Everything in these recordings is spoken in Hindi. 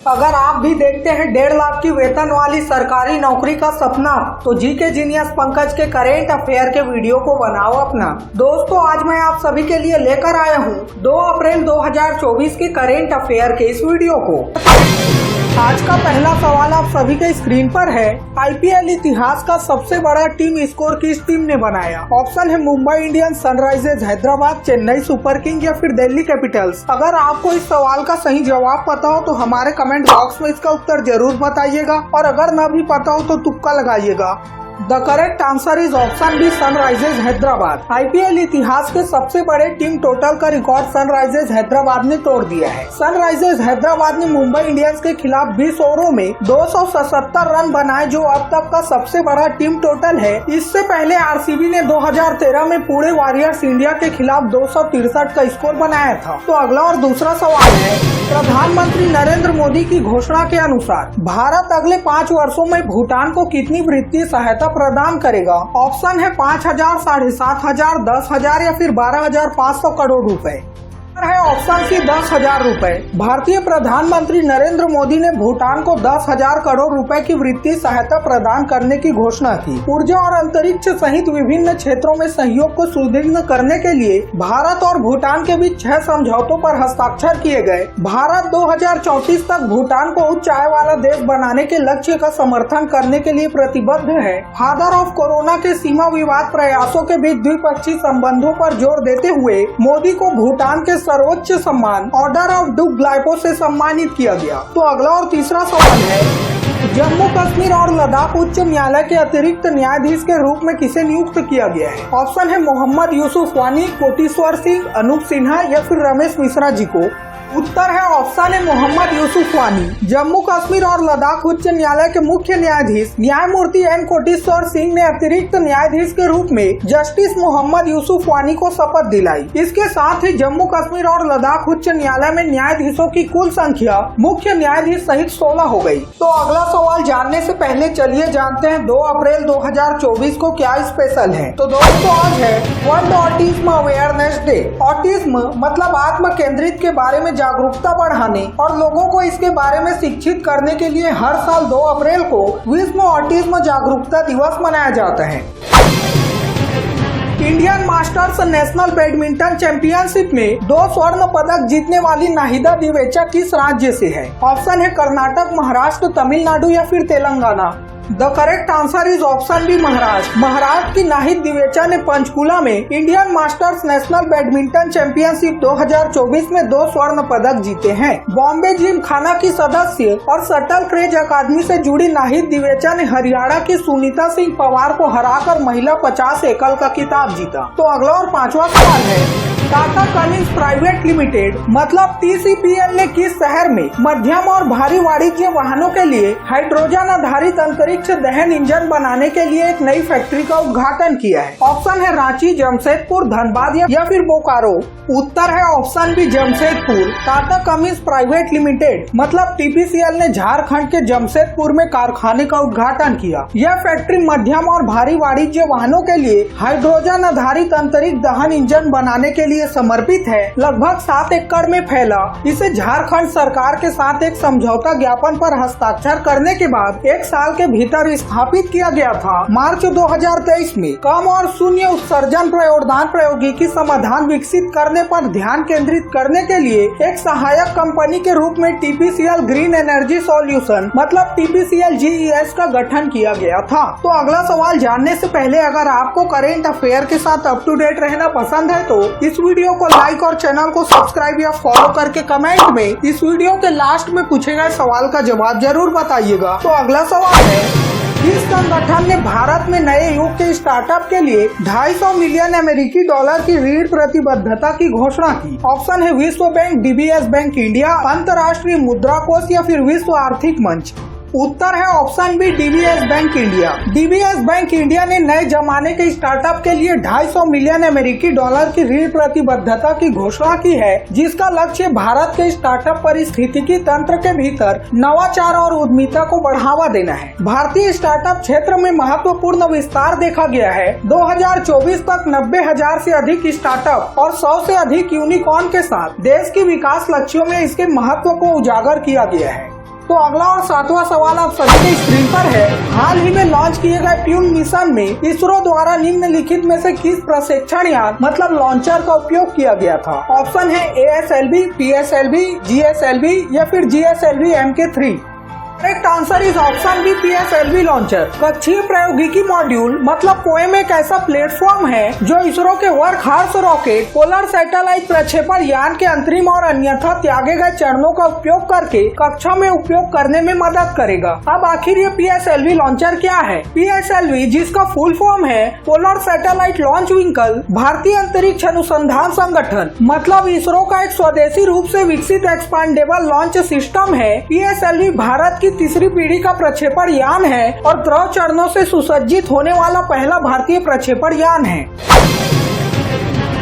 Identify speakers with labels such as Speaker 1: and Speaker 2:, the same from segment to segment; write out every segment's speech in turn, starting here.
Speaker 1: अगर आप भी देखते हैं 1.5 लाख की वेतन वाली सरकारी नौकरी का सपना, तो जीके जीनियस पंकज के करेंट अफेयर के वीडियो को बनाओ अपना। दोस्तों, आज मैं आप सभी के लिए लेकर आया हूं 2 अप्रैल 2024 के करेंट अफेयर के इस वीडियो को। आज का पहला सवाल आप सभी के स्क्रीन पर है। आईपीएल इतिहास का सबसे बड़ा टीम स्कोर किस टीम ने बनाया? ऑप्शन है Mumbai Indians, Sunrisers Hyderabad, Chennai super king या फिर दिल्ली कैपिटल्स। अगर आपको इस सवाल का सही जवाब पता हो तो हमारे कमेंट बॉक्स में इसका उत्तर जरूर बताइएगा, और अगर न भी पता हो तो तुक्का लगाइएगा। The correct answer is option B, Sunrisers Hyderabad. IPL इतिहास के सबसे बड़े टीम टोटल का रिकॉर्ड सनराइजर्स हैदराबाद ने तोड़ दिया है। सनराइजर्स हैदराबाद ने मुंबई इंडियंस के खिलाफ 20 ओवरों में 277 रन बनाए, जो अब तक का सबसे बड़ा टीम टोटल है। इससे पहले आरसीबी ने 2013 में पुणे वॉरियर्स इंडिया के खिलाफ 263 का स्कोर बनाया था। तो अगला और दूसरा सवाल है, प्रधानमंत्री नरेंद्र मोदी की घोषणा के अनुसार भारत अगले 5 वर्षों में भूटान को कितनी वित्तीय सहायता प्रदान करेगा? ऑप्शन है 5,000, 7,500, 10,000 या फिर 12,500 करोड़ रुपए। है ऑप्शन सी 10,000 रुपए। भारतीय प्रधानमंत्री नरेंद्र मोदी ने भूटान को 10,000 करोड़ रुपए की वित्तीय सहायता प्रदान करने की घोषणा की। ऊर्जा और अंतरिक्ष सहित विभिन्न क्षेत्रों में सहयोग को सुदृढ़ करने के लिए भारत और भूटान के बीच 6 समझौतों पर हस्ताक्षर किए गए। भारत 2034 तक भूटान को उच्च आय वाला देश बनाने के लक्ष्य का समर्थन करने के लिए प्रतिबद्ध है। फादर ऑफ कोरोना के सीमा विवाद प्रयासों के बीच द्विपक्षीय संबंधों पर जोर देते हुए मोदी को भूटान के सर्वोच्च सम्मान ऑर्डर ऑफ डू ग्लाइपो से सम्मानित किया गया। तो अगला और तीसरा सवाल है, जम्मू कश्मीर और लद्दाख उच्च न्यायालय के अतिरिक्त न्यायाधीश के रूप में किसे नियुक्त किया गया है? ऑप्शन है मोहम्मद यूसुफ वानी, कोटेश्वर सिंह, अनूप सिन्हा या फिर रमेश मिश्रा जी को। उत्तर है ऑप्शन है मोहम्मद यूसुफ वानी। जम्मू कश्मीर और लद्दाख उच्च न्यायालय के मुख्य न्यायाधीश न्यायमूर्ति एन कोटेश्वर सिंह ने अतिरिक्त न्यायाधीश के रूप में जस्टिस मोहम्मद यूसुफ वानी को शपथ दिलाई। इसके साथ ही जम्मू कश्मीर और लद्दाख उच्च न्यायालय में न्यायाधीशों की कुल संख्या मुख्य न्यायाधीश सहित 16 हो गई। तो अगला सवाल जानने से पहले चलिए जानते हैं 2 अप्रैल 2024 को क्या स्पेशल है। तो दोस्तों, आज है world autism awareness day. Autism मतलब आत्म केंद्रित के बारे में जागरूकता बढ़ाने और लोगों को इसके बारे में शिक्षित करने के लिए हर साल 2 अप्रैल को विश्व ऑटिज्म जागरूकता दिवस मनाया जाता है। Indian masters national badminton championship में 2 स्वर्ण पदक जीतने वाली नाहिदा दिवेचा किस राज्य से है? ऑप्शन है कर्नाटक, महाराष्ट्र, तमिलनाडु या फिर Telangana. The correct answer is option B, Maharashtra. Maharashtra की नाहिद दिवेचा ने पंचकुला में Indian masters national badminton championship 2024 में 2 स्वर्ण पदक जीते हैं। बॉम्बे जिम खाना की सदस्य और शटल क्रेज अकादमी से जुड़ी नाहिद दिवेचा ने हरियाणा की सुनीता सिंह पवार को हराकर महिला 50 एकल का खिताब जीता। तो अगला और 5वां सवाल है, टाटा कमिंस प्राइवेट लिमिटेड मतलब TCPL ने किस शहर में मध्यम और भारी वाणिज्य वाहनों के लिए हाइड्रोजन आधारित अंतरिक्ष दहन इंजन बनाने के लिए एक नई फैक्ट्री का उद्घाटन किया है? ऑप्शन है रांची, जमशेदपुर, धनबाद या फिर बोकारो। उत्तर है option B, Jamshedpur. Tata Cummins private limited मतलब TPCL ने झारखंड के जमशेदपुर में कारखाने का उद्घाटन किया। यह फैक्ट्री मध्यम और भारी वाणिज्य वाहनों के लिए हाइड्रोजन आधारित अंतरिक्ष दहन इंजन बनाने के लिए समर्पित है। लगभग 7 एकड़ में फैला इसे झारखंड सरकार के साथ एक समझौता ज्ञापन पर हस्ताक्षर करने के बाद 1 साल के भीतर स्थापित किया गया था। मार्च 2023 में कम और शून्य उत्सर्जन प्रयोगदान प्रौद्योगिकी समाधान विकसित करने पर ध्यान केंद्रित करने के लिए एक सहायक कंपनी के रूप में TPCL ग्रीन एनर्जी सॉल्यूशन मतलब TPCL GES का गठन किया गया था। तो अगला सवाल जानने से पहले अगर आपको करेंट अफेयर के साथ अप टू डेट रहना पसंद है तो इस वीडियो को लाइक और चैनल को सब्सक्राइब या फॉलो करके कमेंट में इस वीडियो के लास्ट में पूछे गए सवाल का जवाब जरूर बताइएगा। तो अगला सवाल है, इस संगठन ने भारत में नए युग के स्टार्टअप के लिए 250 मिलियन अमेरिकी डॉलर की ऋण प्रतिबद्धता की घोषणा की। ऑप्शन है विश्व बैंक, DBS बैंक इंडिया, अंतर्राष्ट्रीय मुद्रा कोष या फिर विश्व आर्थिक मंच। उत्तर है option B, DBS bank India. DBS bank India ने नए जमाने के स्टार्टअप के लिए 250 मिलियन अमेरिकी डॉलर की ऋण प्रतिबद्धता की घोषणा की है, जिसका लक्ष्य भारत के स्टार्टअप पारिस्थितिकी तंत्र के भीतर नवाचार और उद्यमिता को बढ़ावा देना है। भारतीय स्टार्टअप क्षेत्र में महत्वपूर्ण विस्तार देखा गया है। 2024 तक 90,000 से अधिक स्टार्टअप और 100 से अधिक यूनिकॉर्न के साथ देश के विकास लक्ष्यों में इसके महत्व को उजागर किया गया है। तो अगला और 7वां सवाल आप सभी के स्क्रीन पर है। हाल ही में लॉन्च किए गए प्यून मिशन में इसरो द्वारा निम्नलिखित में से किस प्रशिक्षण यान मतलब लॉन्चर का उपयोग किया गया था? ऑप्शन है ASLV, PSLV, GSLV या फिर GSLV Mk3। Correct answer is option B PSLV launcher. कक्षीय प्रौद्योगिकी मॉड्यूल मतलब पोएम एक ऐसा प्लेटफॉर्म है जो इसरो के work horse rocket, polar satellite प्रक्षेपण यान के अंतरिम और अन्यथा त्यागे गए चरणों का उपयोग करके कक्षा में उपयोग करने में मदद करेगा। अब आखिर ये PSLV लॉन्चर क्या है? PSLV जिसका फुल फॉर्म है पोलर सैटेलाइट लॉन्च व्हीकल, भारतीय अंतरिक्ष अनुसंधान संगठन मतलब इसरो का एक स्वदेशी रूप से विकसित एक्सपांडेबल लॉन्च सिस्टम है। PSLV भारत की तीसरी पीढ़ी का प्रक्षेपण यान है और 3 चरणों से सुसज्जित होने वाला पहला भारतीय प्रक्षेपण यान है।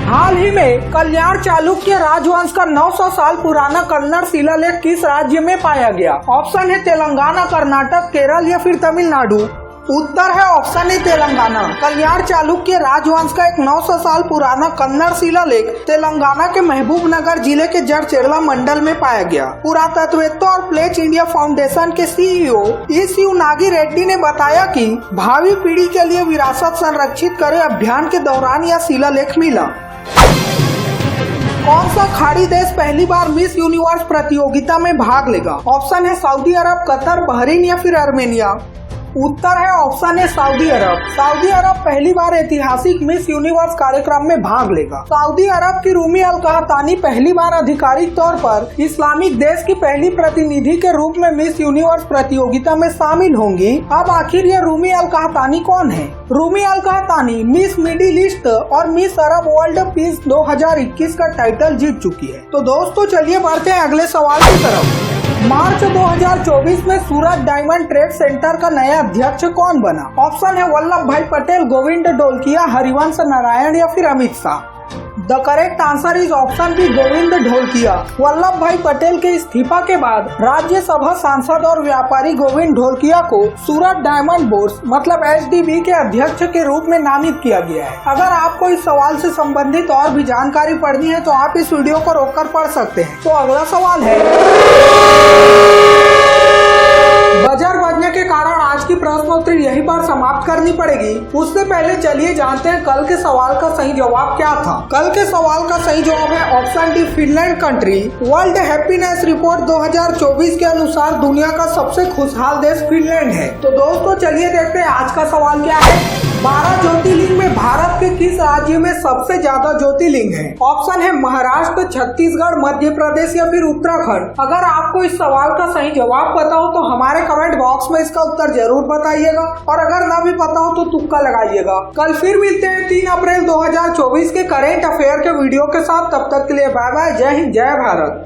Speaker 1: हाल ही में कल्याण चालुक्य राजवंश का 900 साल पुराना कन्नड़ शिलालेख किस राज्य में पाया गया? ऑप्शन है तेलंगाना, कर्नाटक, केरल या फिर तमिलनाडु। उत्तर है ऑप्शन ए तेलंगाना। कल्याण चालुक्य राजवंश का एक 900 साल पुराना कन्नड़ शिलालेख तेलंगाना के महबूबनगर जिले के जड़चेरला मंडल में पाया गया। पुरातत्ववेत्ता और प्लेच इंडिया फाउंडेशन के CEO ECU नागी रेड्डी ने बताया कि भावी पीढ़ी के लिए विरासत संरक्षित करे अभियान के दौरान यह शिलालेख मिला। कौन सा खाड़ी देश पहली बार मिस यूनिवर्स प्रतियोगिता में भाग लेगा? ऑप्शन है सऊदी अरब, कतर, बहरीन या फिर आर्मेनिया। उत्तर है ऑप्शन है सऊदी अरब। सऊदी अरब पहली बार ऐतिहासिक मिस यूनिवर्स कार्यक्रम में भाग लेगा। सऊदी अरब की रूमी अल कहतानी पहली बार आधिकारिक तौर पर इस्लामिक देश की पहली प्रतिनिधि के रूप में मिस यूनिवर्स प्रतियोगिता में शामिल होंगी। अब आखिर ये रूमी अल कहतानी कौन है? रूमी अल कहतानी मिस मिडिल ईस्ट और मिस अरब वर्ल्ड पीस 2021 का टाइटल जीत चुकी है। तो दोस्तों चलिए बढ़ते हैं अगले सवाल की तरफ। मार्च 2024 में सूरत डायमंड ट्रेड सेंटर का नया अध्यक्ष कौन बना? ऑप्शन है वल्लभ भाई पटेल, गोविंद ढोलकिया, हरिवंश नारायण या फिर Amit Shah. The correct answer is option B Govind Dholakia. Vallabhbhai Patel के इस्तीफा के बाद राज्यसभा सांसद और व्यापारी गोविंद ढोलकिया को सूरत डायमंड बोर्ड मतलब SDB के अध्यक्ष के रूप में नामित किया गया है। अगर आपको इस सवाल से संबंधित और भी जानकारी पढ़नी है तो आप इस वीडियो को रोककर पढ़ सकते हैं। तो अगला सवाल है, बजर बजने के कारण आज की प्रश्नोत्तरी यहीं पर समाप्त करनी पड़ेगी। उससे पहले चलिए जानते हैं कल के सवाल का सही जवाब क्या था। कल के सवाल का सही जवाब है option D Finland country. World happiness report 2024 के अनुसार दुनिया का सबसे खुशहाल देश फिनलैंड है। तो दोस्तों चलिए देखते हैं आज का सवाल क्या है। 12 ज्योतिर्लिंग में भारत के किस राज्य में सबसे ज्यादा ज्योतिर्लिंग है? ऑप्शन है महाराष्ट्र, छत्तीसगढ़, मध्य प्रदेश या फिर उत्तराखंड। अगर आपको इस सवाल का सही जवाब पता हो तो हमारे कमेंट बॉक्स में इसका उत्तर जरूर बताइएगा और अगर ना भी पता हो तो तुक्का लगाइएगा। कल फिर मिलते हैं 3 अप्रैल 2024 के करेंट अफेयर के वीडियो के साथ। तब तक के लिए बाय बाय। जय हिंद, जय भारत।